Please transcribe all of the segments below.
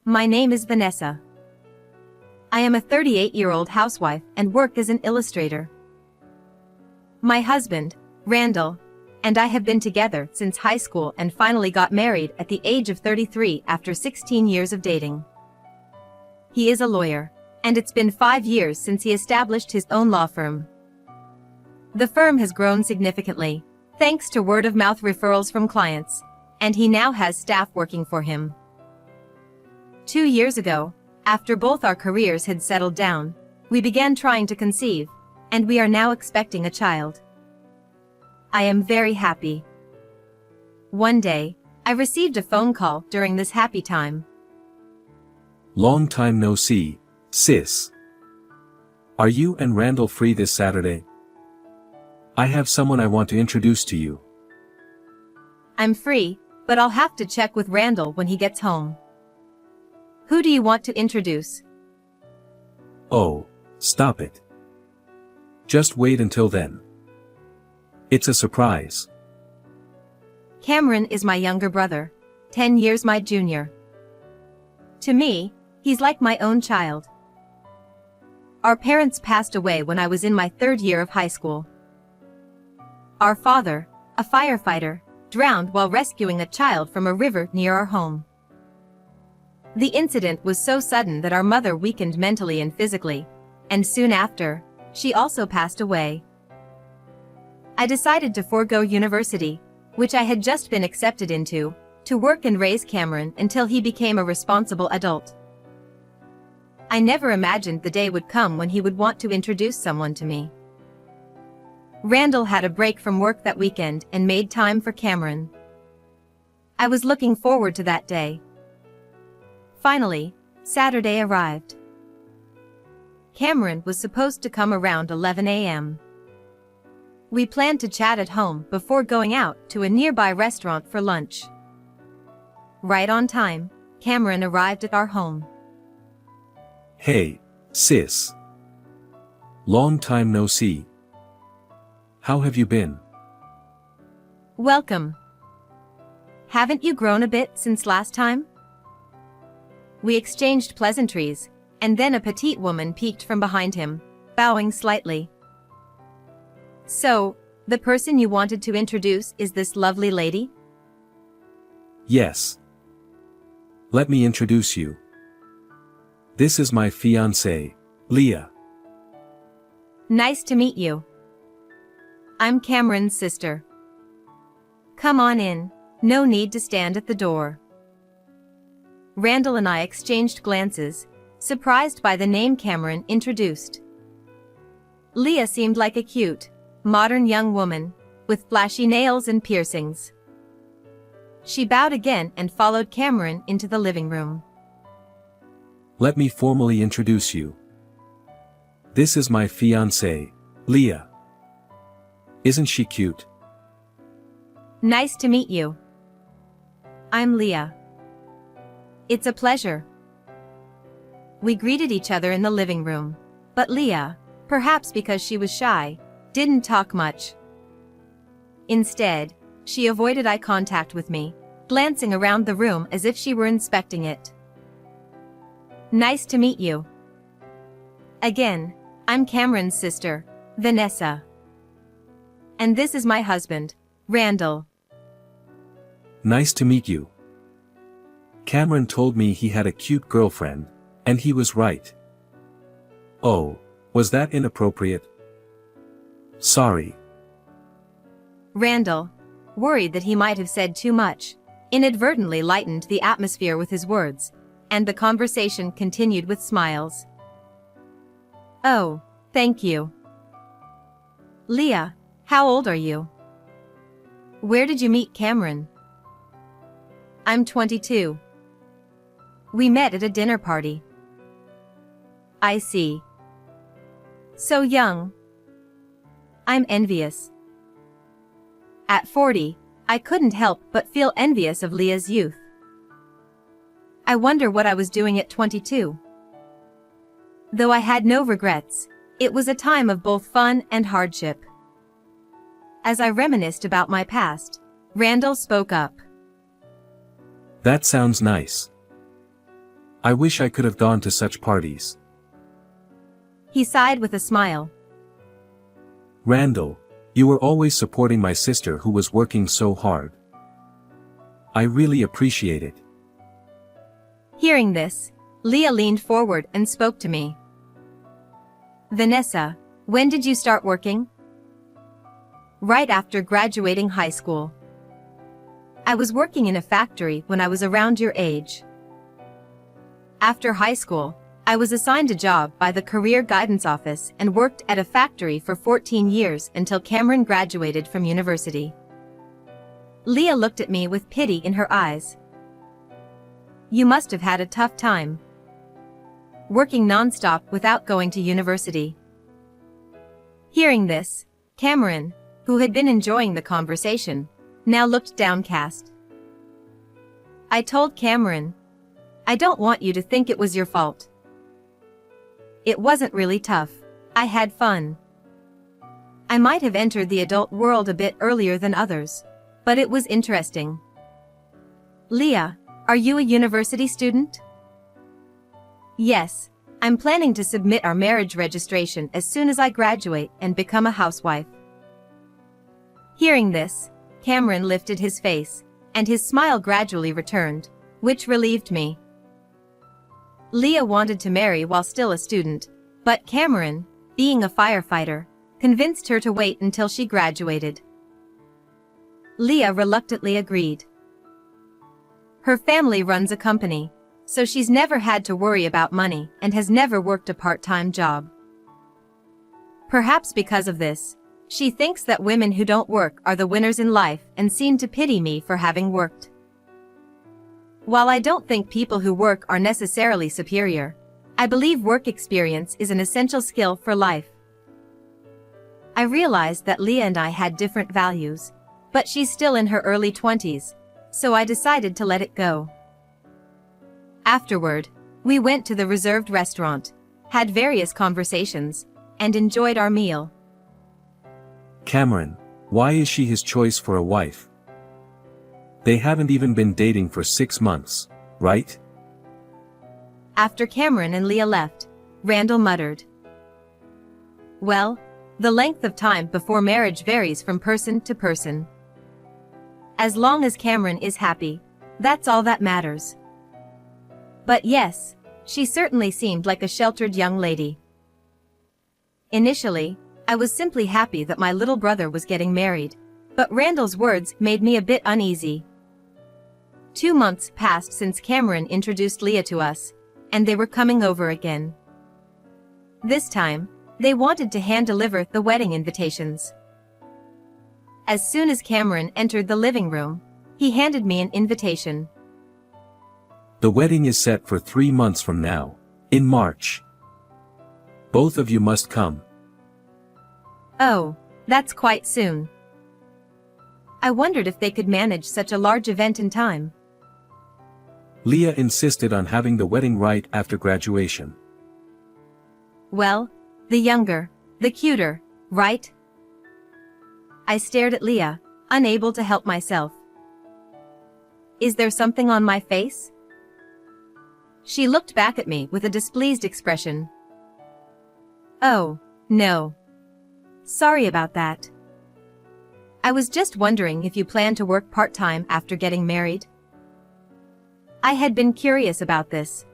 My name is Vanessa. I am a 38-year-old housewife and work as an illustrator. My husband, Randall, and I have been together since high school and finally got married at the age of 33 after 16 years of dating. He is a lawyer, and it's been 5 years since he established his own law firm. The firm has grown significantly, thanks to word-of-mouth referrals from clients, and he now has staff working for him. 2 years ago, after both our careers had settled down, we began trying to conceive, and we are now expecting a child. I am very happy. One day, I received a phone call during this happy time. Long time no see, sis. Are you and Randall free this Saturday? I have someone I want to introduce to you. I'm free, but I'll have to check with Randall when he gets home. Who do you want to introduce? Oh, stop it. Just wait until then. It's a surprise. Cameron is my younger brother, 10 years my junior. To me, he's like my own child. Our parents passed away when I was in my 3rd year of high school. Our father, a firefighter, drowned while rescuing a child from a river near our home. The incident was so sudden that our mother weakened mentally and physically, and soon after, she also passed away. I decided to forego university, which I had just been accepted into, to work and raise Cameron until he became a responsible adult. I never imagined the day would come when he would want to introduce someone to me. Randall had a break from work that weekend and made time for Cameron. I was looking forward to that day. Finally, Saturday arrived. Cameron was supposed to come around 11 a.m. We planned to chat at home before going out to a nearby restaurant for lunch. Right on time, Cameron arrived at our home. Hey, sis. Long time no see. How have you been? Welcome. Haven't you grown a bit since last time? We exchanged pleasantries, and then a petite woman peeked from behind him, bowing slightly. So, the person you wanted to introduce is this lovely lady? Yes. Let me introduce you. This is my fiancée, Leah. Nice to meet you. I'm Cameron's sister. Come on in, no need to stand at the door. Randall and I exchanged glances, surprised by the name Cameron introduced. Leah seemed like a cute, modern young woman, with flashy nails and piercings. She bowed again and followed Cameron into the living room. Let me formally introduce you. This is my fiancée, Leah. Isn't she cute? Nice to meet you. I'm Leah. It's a pleasure. We greeted each other in the living room, but Leah, perhaps because she was shy, didn't talk much. Instead, she avoided eye contact with me, glancing around the room as if she were inspecting it. Nice to meet you. Again, I'm Cameron's sister, Vanessa. And this is my husband, Randall. Nice to meet you. Cameron told me he had a cute girlfriend, and he was right. Oh, was that inappropriate? Sorry. Randall, worried that he might have said too much, inadvertently lightened the atmosphere with his words, and the conversation continued with smiles. Oh, thank you. Leah, how old are you? Where did you meet Cameron? I'm 22. We met at a dinner party. I see. So young. I'm envious. At 40, I couldn't help but feel envious of Leah's youth. I wonder what I was doing at 22. Though I had no regrets, it was a time of both fun and hardship. As I reminisced about my past, Randall spoke up. That sounds nice. I wish I could have gone to such parties. He sighed with a smile. Randall, you were always supporting my sister who was working so hard. I really appreciate it. Hearing this, Leah leaned forward and spoke to me. Vanessa, when did you start working? Right after graduating high school. I was working in a factory when I was around your age. After high school, I was assigned a job by the Career Guidance Office and worked at a factory for 14 years until Cameron graduated from university. Leah looked at me with pity in her eyes. You must have had a tough time. Working non-stop without going to university. Hearing this, Cameron, who had been enjoying the conversation, now looked downcast. I told Cameron, I don't want you to think it was your fault. It wasn't really tough. I had fun. I might have entered the adult world a bit earlier than others, but it was interesting. Leah, are you a university student? Yes, I'm planning to submit our marriage registration as soon as I graduate and become a housewife. Hearing this, Cameron lifted his face, and his smile gradually returned, which relieved me. Leah wanted to marry while still a student, but Cameron, being a firefighter, convinced her to wait until she graduated. Leah reluctantly agreed. Her family runs a company, so she's never had to worry about money and has never worked a part-time job. Perhaps because of this, she thinks that women who don't work are the winners in life and seem to pity me for having worked. While I don't think people who work are necessarily superior, I believe work experience is an essential skill for life. I realized that Leah and I had different values, but she's still in her early 20s, so I decided to let it go. Afterward, we went to the reserved restaurant, had various conversations, and enjoyed our meal. Cameron, why is she his choice for a wife? They haven't even been dating for 6 months, right? After Cameron and Leah left, Randall muttered. Well, the length of time before marriage varies from person to person. As long as Cameron is happy, that's all that matters. But yes, she certainly seemed like a sheltered young lady. Initially, I was simply happy that my little brother was getting married, but Randall's words made me a bit uneasy. 2 months passed since Cameron introduced Leah to us, and they were coming over again. This time, they wanted to hand-deliver the wedding invitations. As soon as Cameron entered the living room, he handed me an invitation. The wedding is set for 3 months from now, in March. Both of you must come. Oh, that's quite soon. I wondered if they could manage such a large event in time. Leah insisted on having the wedding right after graduation. Well, the younger, the cuter, right? I stared at Leah, unable to help myself. Is there something on my face? She looked back at me with a displeased expression. Oh, no. Sorry about that. I was just wondering if you plan to work part-time after getting married. I had been curious about this.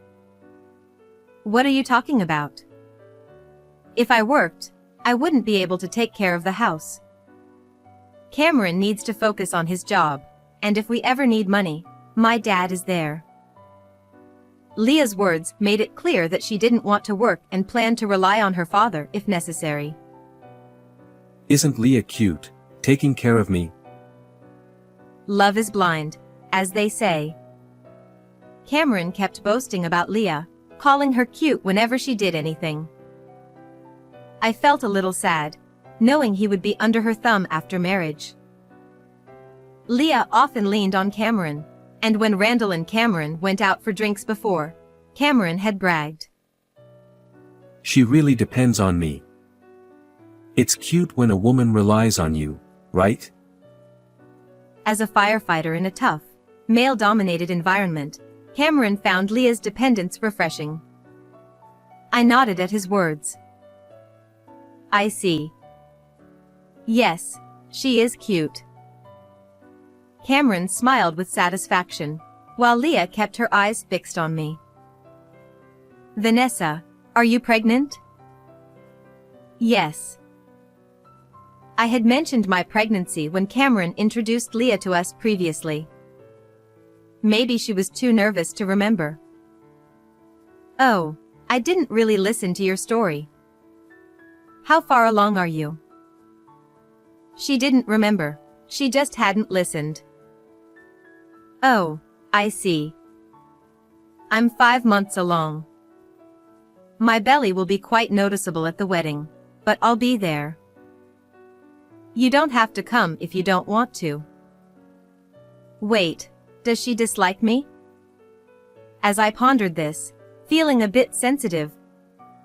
What are you talking about? If I worked, I wouldn't be able to take care of the house. Cameron needs to focus on his job, and if we ever need money, my dad is there. Leah's words made it clear that she didn't want to work and planned to rely on her father if necessary. Isn't Leah cute, taking care of me? Love is blind, as they say. Cameron kept boasting about Leah, calling her cute whenever she did anything. I felt a little sad, knowing he would be under her thumb after marriage. Leah often leaned on Cameron, and when Randall and Cameron went out for drinks before, Cameron had bragged. She really depends on me. It's cute when a woman relies on you, right? As a firefighter in a tough, male-dominated environment, Cameron found Leah's dependence refreshing. I nodded at his words. I see. Yes, she is cute. Cameron smiled with satisfaction, while Leah kept her eyes fixed on me. Vanessa, are you pregnant? Yes. I had mentioned my pregnancy when Cameron introduced Leah to us previously. Maybe she was too nervous to remember. Oh, I didn't really listen to your story. How far along are you? She didn't remember, she just hadn't listened. Oh, I see. I'm 5 months along. My belly will be quite noticeable at the wedding, but I'll be there. You don't have to come if you don't want to. Wait, does she dislike me? As I pondered this, feeling a bit sensitive.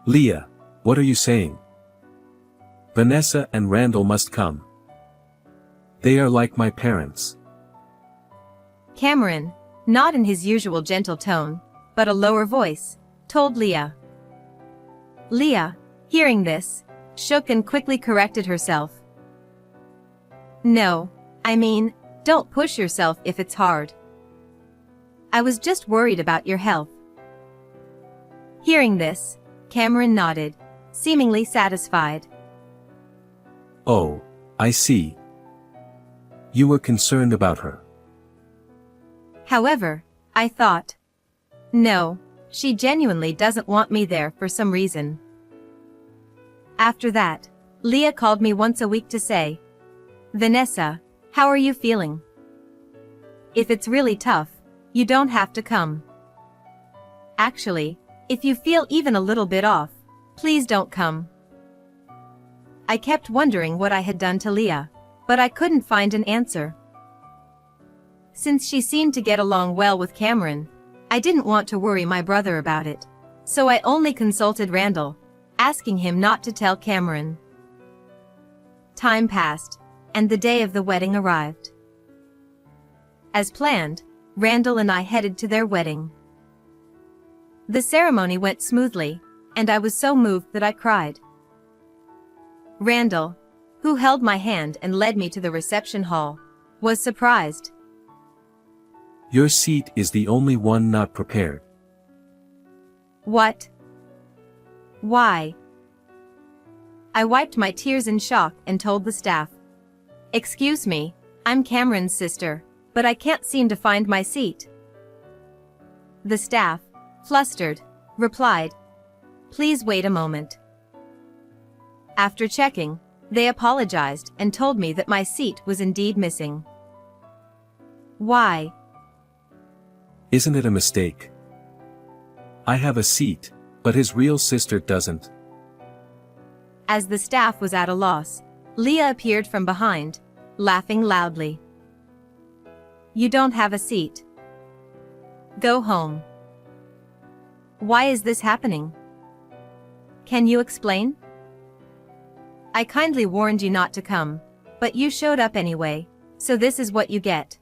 Leah, what are you saying? Vanessa and Randall must come. They are like my parents. Cameron, not in his usual gentle tone, but a lower voice, told Leah. Leah, hearing this, shook and quickly corrected herself. No, I mean, don't push yourself if it's hard. I was just worried about your health. Hearing this, Cameron nodded, seemingly satisfied. Oh, I see. You were concerned about her. However, I thought, no, she genuinely doesn't want me there for some reason. After that, Leah called me once a week to say, Vanessa, how are you feeling? If it's really tough, you don't have to come. Actually, if you feel even a little bit off, please don't come. I kept wondering what I had done to Leah, but I couldn't find an answer. Since she seemed to get along well with Cameron, I didn't want to worry my brother about it, so I only consulted Randall, asking him not to tell Cameron. Time passed, and the day of the wedding arrived. As planned, Randall and I headed to their wedding. The ceremony went smoothly, and I was so moved that I cried. Randall, who held my hand and led me to the reception hall, was surprised. Your seat is the only one not prepared. What? Why? I wiped my tears in shock and told the staff. Excuse me, I'm Cameron's sister, but I can't seem to find my seat. The staff, flustered, replied, Please wait a moment. After checking, they apologized and told me that my seat was indeed missing. Why? Isn't it a mistake? I have a seat, but his real sister doesn't. As the staff was at a loss, Leah appeared from behind, laughing loudly. You don't have a seat. Go home. Why is this happening? Can you explain? I kindly warned you not to come, but you showed up anyway, so this is what you get.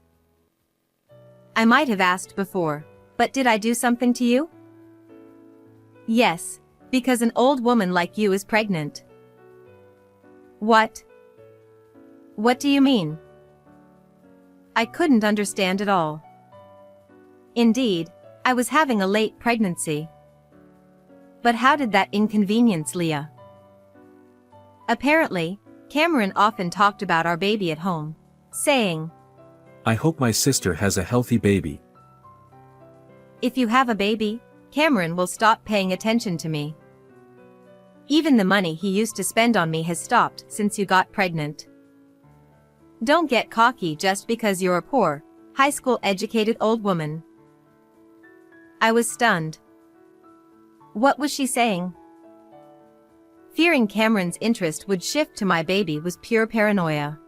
I might have asked before, but did I do something to you? Yes, because an old woman like you is pregnant. What? What do you mean? I couldn't understand at all. Indeed, I was having a late pregnancy. But how did that inconvenience Leah? Apparently, Cameron often talked about our baby at home, saying, I hope my sister has a healthy baby. If you have a baby, Cameron will stop paying attention to me. Even the money he used to spend on me has stopped since you got pregnant. Don't get cocky just because you're a poor, high school educated old woman. I was stunned. What was she saying? Fearing Cameron's interest would shift to my baby was pure paranoia.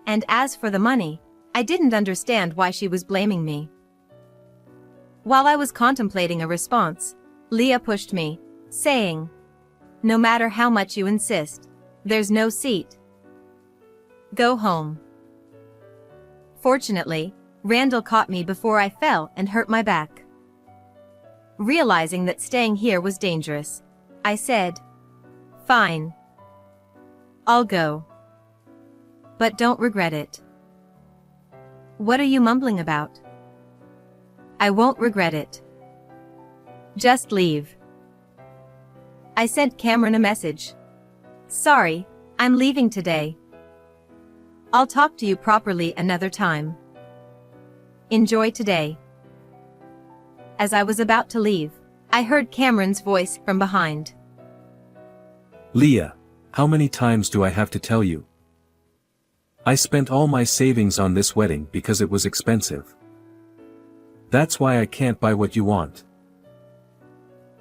And as for the money, I didn't understand why she was blaming me. While I was contemplating a response, Leah pushed me, saying, No matter how much you insist, there's no seat. Go home. Fortunately, Randall caught me before I fell and hurt my back. Realizing that staying here was dangerous, I said, "Fine. I'll go. But don't regret it." "What are you mumbling about?" "I won't regret it. Just leave." I sent Cameron a message. "Sorry, I'm leaving today. I'll talk to you properly another time. Enjoy today." As I was about to leave, I heard Cameron's voice from behind. "Leah, how many times do I have to tell you? I spent all my savings on this wedding because it was expensive. That's why I can't buy what you want."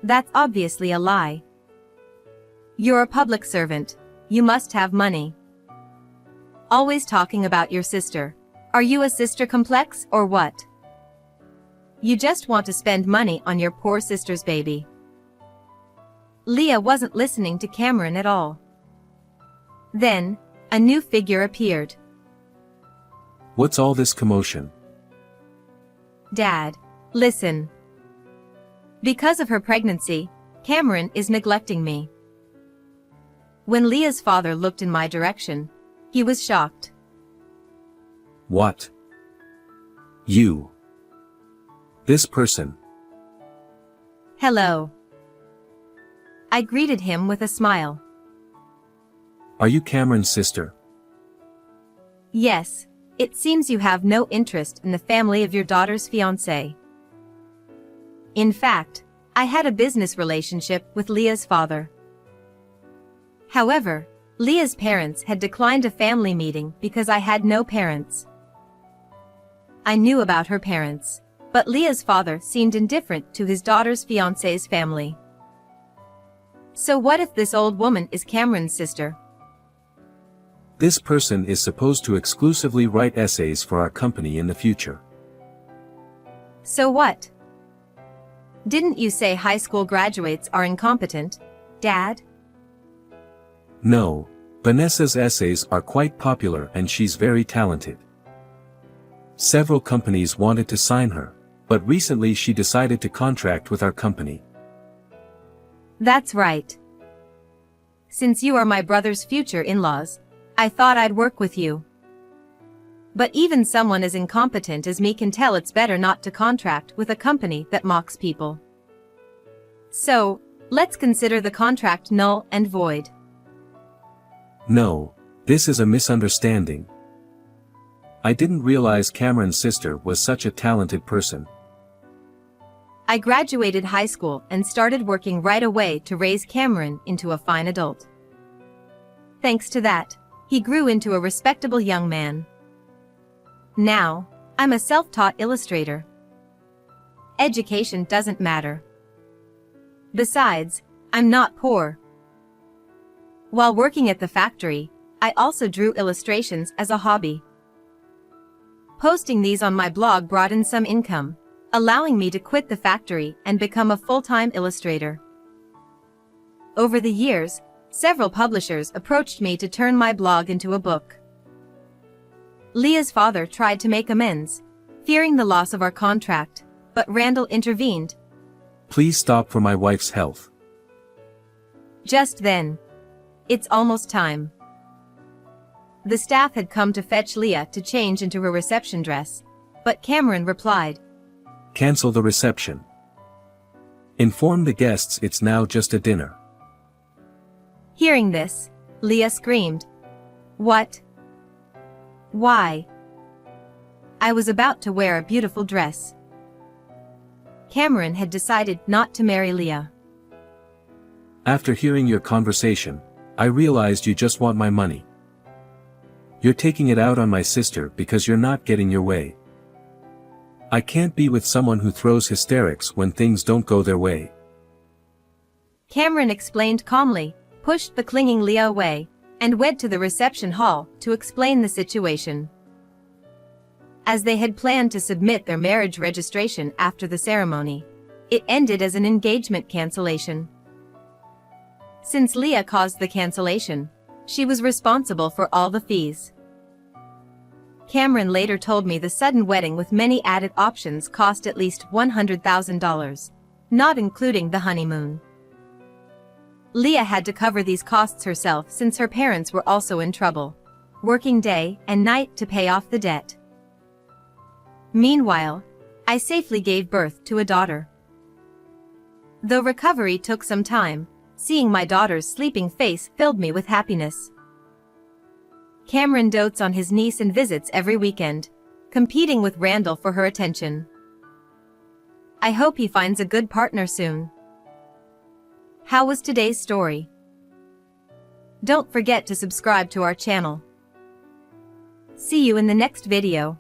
That's obviously a lie. You're a public servant. You must have money. Always talking about your sister. Are you a sister complex or what? You just want to spend money on your poor sister's baby. Leah wasn't listening to Cameron at all. Then, a new figure appeared. "What's all this commotion?" "Dad, listen. Because of her pregnancy, Cameron is neglecting me." When Leah's father looked in my direction, he was shocked. "What? You? This person?" "Hello." I greeted him with a smile. "Are you Cameron's sister?" "Yes, it seems you have no interest in the family of your daughter's fiancé." In fact, I had a business relationship with Leah's father. However, Leah's parents had declined a family meeting because I had no parents. I knew about her parents, but Leah's father seemed indifferent to his daughter's fiancé's family. So what if this old woman is Cameron's sister? "This person is supposed to exclusively write essays for our company in the future." So what? Didn't you say high school graduates are incompetent, Dad? "No, Vanessa's essays are quite popular and she's very talented. Several companies wanted to sign her, but recently she decided to contract with our company." That's right. Since you are my brother's future in-laws, I thought I'd work with you. But even someone as incompetent as me can tell it's better not to contract with a company that mocks people. So, let's consider the contract null and void. "No, this is a misunderstanding. I didn't realize Cameron's sister was such a talented person." I graduated high school and started working right away to raise Cameron into a fine adult. Thanks to that, he grew into a respectable young man. Now, I'm a self-taught illustrator. Education doesn't matter. Besides, I'm not poor. While working at the factory, I also drew illustrations as a hobby. Posting these on my blog brought in some income, allowing me to quit the factory and become a full-time illustrator. Over the years, several publishers approached me to turn my blog into a book. Leah's father tried to make amends, fearing the loss of our contract, but Randall intervened. "Please stop for my wife's health." Just then, it's almost time. The staff had come to fetch Leah to change into her reception dress, but Cameron replied, "Cancel the reception. Inform the guests it's now just a dinner." Hearing this, Leah screamed, "What? Why?" I was about to wear a beautiful dress. Cameron had decided not to marry Leah. "After hearing your conversation, I realized you just want my money. You're taking it out on my sister because you're not getting your way. I can't be with someone who throws hysterics when things don't go their way." Cameron explained calmly, pushed the clinging Leah away, and went to the reception hall to explain the situation. As they had planned to submit their marriage registration after the ceremony, it ended as an engagement cancellation. Since Leah caused the cancellation, she was responsible for all the fees. Cameron later told me the sudden wedding with many added options cost at least $100,000, not including the honeymoon. Leah had to cover these costs herself since her parents were also in trouble, working day and night to pay off the debt. Meanwhile, I safely gave birth to a daughter. Though recovery took some time, seeing my daughter's sleeping face filled me with happiness. Cameron dotes on his niece and visits every weekend, competing with Randall for her attention. I hope he finds a good partner soon. How was today's story? Don't forget to subscribe to our channel. See you in the next video.